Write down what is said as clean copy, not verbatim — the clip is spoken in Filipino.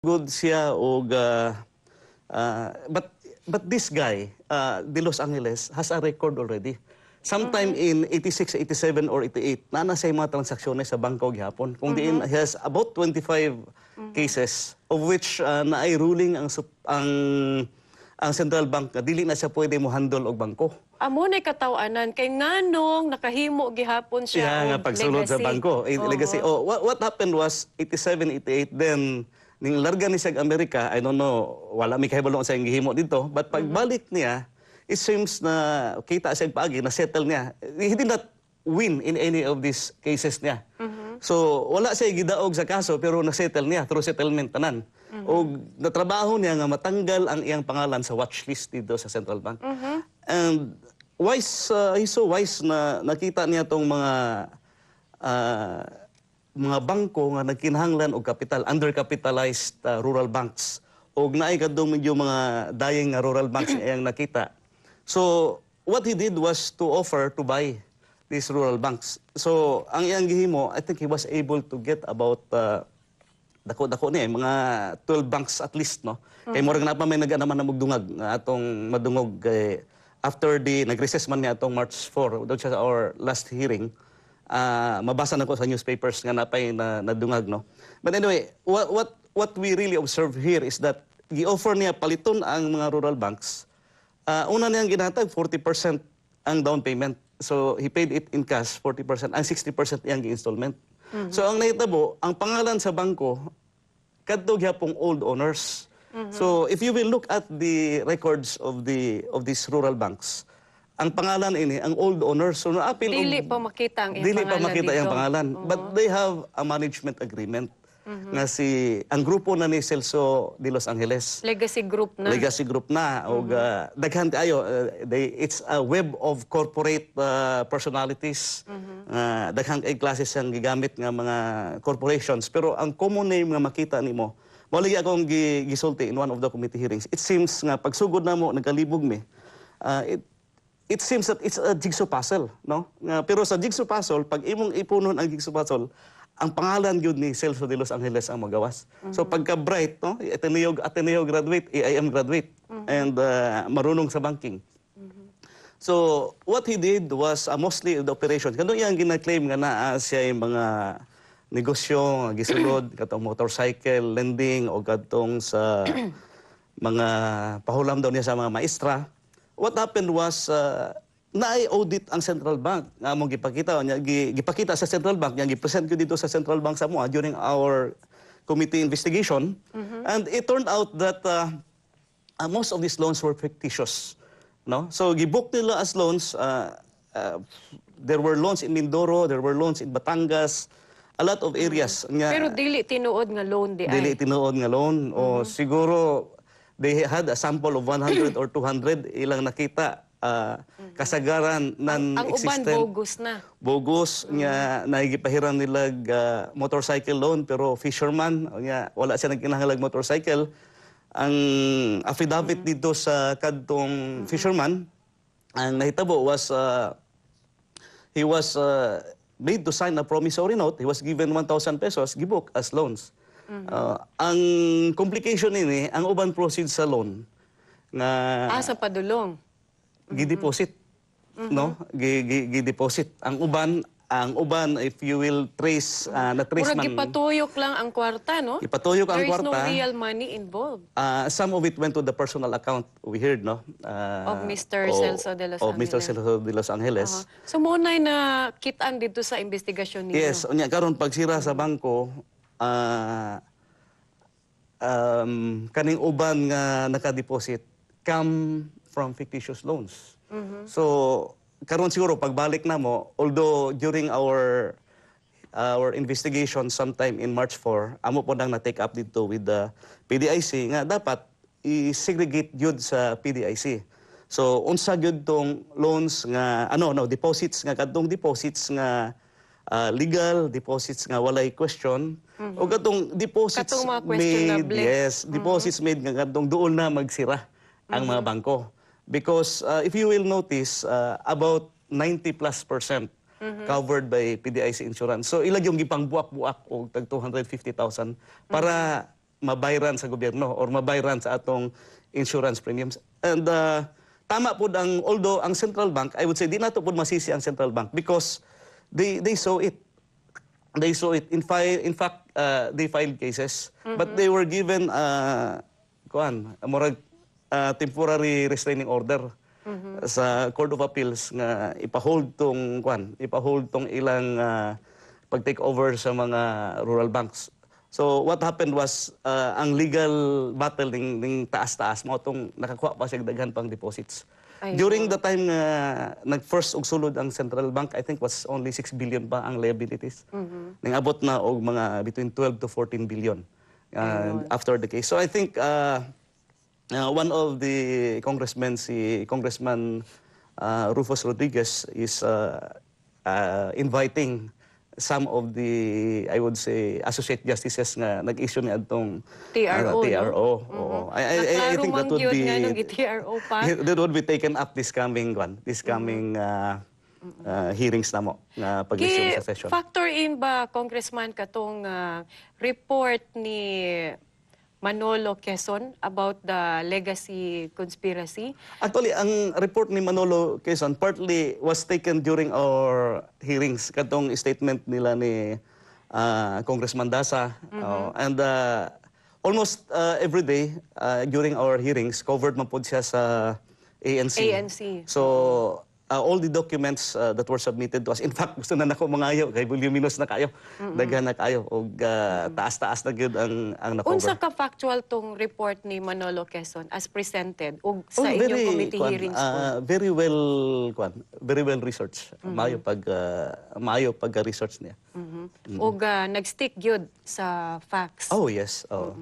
good siya og but this guy De Los Angeles has a record already. Sometime in 86, 87 or 88 na sa mga transaksyones sa bangko gihapon. Kung diin he has about 25 cases of which na ay ruling ang central bank na dili na siya pwede mo handle og bangko. Amo na katawanan kay nganong nakahimo gihapon siya nga pagsulod sa bangko. Legacy. Oh, what happened was 87, 88 then ning larga ni sa Amerika, I don't know, wala may kahibalo sa gihimo dito, but pagbalik niya, it seems na kita siya paagi na settle niya. He did not win in any of these cases niya. So wala siya gidaog sa kaso pero na-settle niya through settlement tanan. O natrabaho niya nga matanggal ang iyang pangalan sa watchlist dito sa Central Bank. And wise, he's so wise na nakita niya tong mga bangko nga nagkinahanglan og kapital, undercapitalized rural banks. Og naay kadtong medyo mga dayeng nga rural banks iyang nakita. So what he did was to offer to buy these rural banks. So ang iyang gihimo, I think he was able to get about dako-dako niya, mga 12 banks at least, no? Kay murag na pa may nag-anaman na magdungag atong madungog after the nag-recess man niya atong March 4 doon siya sa our last hearing. Mabasa na ko sa newspapers nga napay na nadungag, no? But anyway, what we really observe here is that gi-offer niya paliton ang mga rural banks. Una niyang ginatag 40% ang down payment. So he paid it in cash 40%, ang 60% iyang gi-installment. So ang nahitabo, ang pangalan sa bangko kadto gyapong old owners. So if you will look at the records of these rural banks, ang pangalan ini ang old owners, so naapil dili pa makita ang dili pa makita ang pangalan, but they have a management agreement nga ang grupo na ni Celso de Los Angeles, legacy group na og daghan ayo, it's a web of corporate personalities. Daghang kay klase siyang gigamit nga mga corporations, pero ang common name nga makita nimo mali akong gisulti in one of the committee hearings. It seems nga pagsugod namo nagkalibog mi, it seems that it's a jigsaw puzzle, no? Pero sa jigsaw puzzle, pag imong ipunon ang jigsaw puzzle, ang pangalan gyud ni Celso de Los Angeles ang magawas. So pagka-bright, no? Ateneo graduate, AIM graduate, and marunong sa banking. So what he did was mostly the operations. Kano iyang gina-claim nga naa siya yung mga negosyo, gisulod, katong motorcycle, lending, o katong sa mga pahulam daw niya sa mga maestra. What happened was na-audit ang Central Bank. Nga mong gipakita sa Central Bank, nga gipresent ko dito sa Central Bank sa MOA during our committee investigation. And it turned out that most of these loans were fictitious. No? So gibook nila as loans. There were loans in Mindoro, there were loans in Batangas, a lot of areas. Pero dili tinuod nga loan di ay. Dili tinuod nga loan. O siguro they had a sample of 100 or 200 ilang nakita kasagaran nan existent. Ang uban bogus na. Bogus nga nagipahiran nila motorcycle loan pero fisherman nga wala siya nagkinahanglag motorcycle. Ang affidavit dito sa kadtong fisherman ang nahitabo was he was made to sign a promissory note. He was given 1,000 pesos gibook as loans. Ang complication ini, ang uban proceeds sa loan nga sa padulong gi-deposit, no? Gi-deposit. Ang uban if you will trace na trace man. Murag ipatuyok lang ang kwarta, no? Ipatuyok ang kwarta. There is no real money involved. Some of it went to the personal account, we heard, no? Of Mr. Celso de Los Angeles. Of Mr. Celso de Los Angeles. So munay na kitaan dito sa investigasyon ninyo. Yes, unya karon pagsira sa bangko, kaning uban nga naka-deposit come from fictitious loans. So karon siguro pagbalik na mo, although during our investigation sometime in March 4, amo po nang na-take up dito with the PDIC nga dapat i-segregate yun sa PDIC. So unsa gyud tong loans nga deposits nga kadtong deposits nga legal, deposits nga walay question, o katong deposits made, deposits made nga kadtong duol na magsira ang mga bangko. Because if you will notice, about 90+% covered by PDIC insurance. So ilag yung gipang buak-buak o tag 250,000 para mabayran sa gobyerno or mabayran sa atong insurance premiums. And tama po although ang central bank, I would say, di na to po masisi ang central bank because they saw it. They saw it. In fact, they filed cases, but they were given temporary restraining order sa Court of Appeals nga ipahold tong ilang pag-take over sa mga rural banks. So what happened was ang legal battle ning taas-taas mo tong nakakuha pa siya daghan pang deposits. Ayun. During the time nga nag-first og sulod ang central bank, I think was only 6 billion pa ang liabilities. Ning abot na og mga between 12 to 14 billion after the case. So I think one of the congressmen, si Congressman Rufus Rodriguez, is inviting some of the, I would say, associate justices nga nag-issue ni adtong TRO, TRO. Oo. I think that would be TRO pa. that would be taken up this coming hearings namo nga pag-issue sa session. Factor in ba, Congressman, katong report ni Manolo Quezon about the legacy conspiracy? Actually, ang report ni Manolo Quezon partly was taken during our hearings. Katong statement nila ni Congressman Dasa. And almost every day during our hearings, covered man po siya sa ANC. ANC. So, all the documents that were submitted to us. In fact, gusto na nako mangayo kay voluminous na kayo. Daghan na kayo og taas-taas na gyud ang na-cover. Unsa ka factual tong report ni Manolo Quezon as presented ug sa inyong committee hearings po? Very well researched. Maayo pag research niya. Ug nag-stick gyud sa facts. Oh yes. Oh.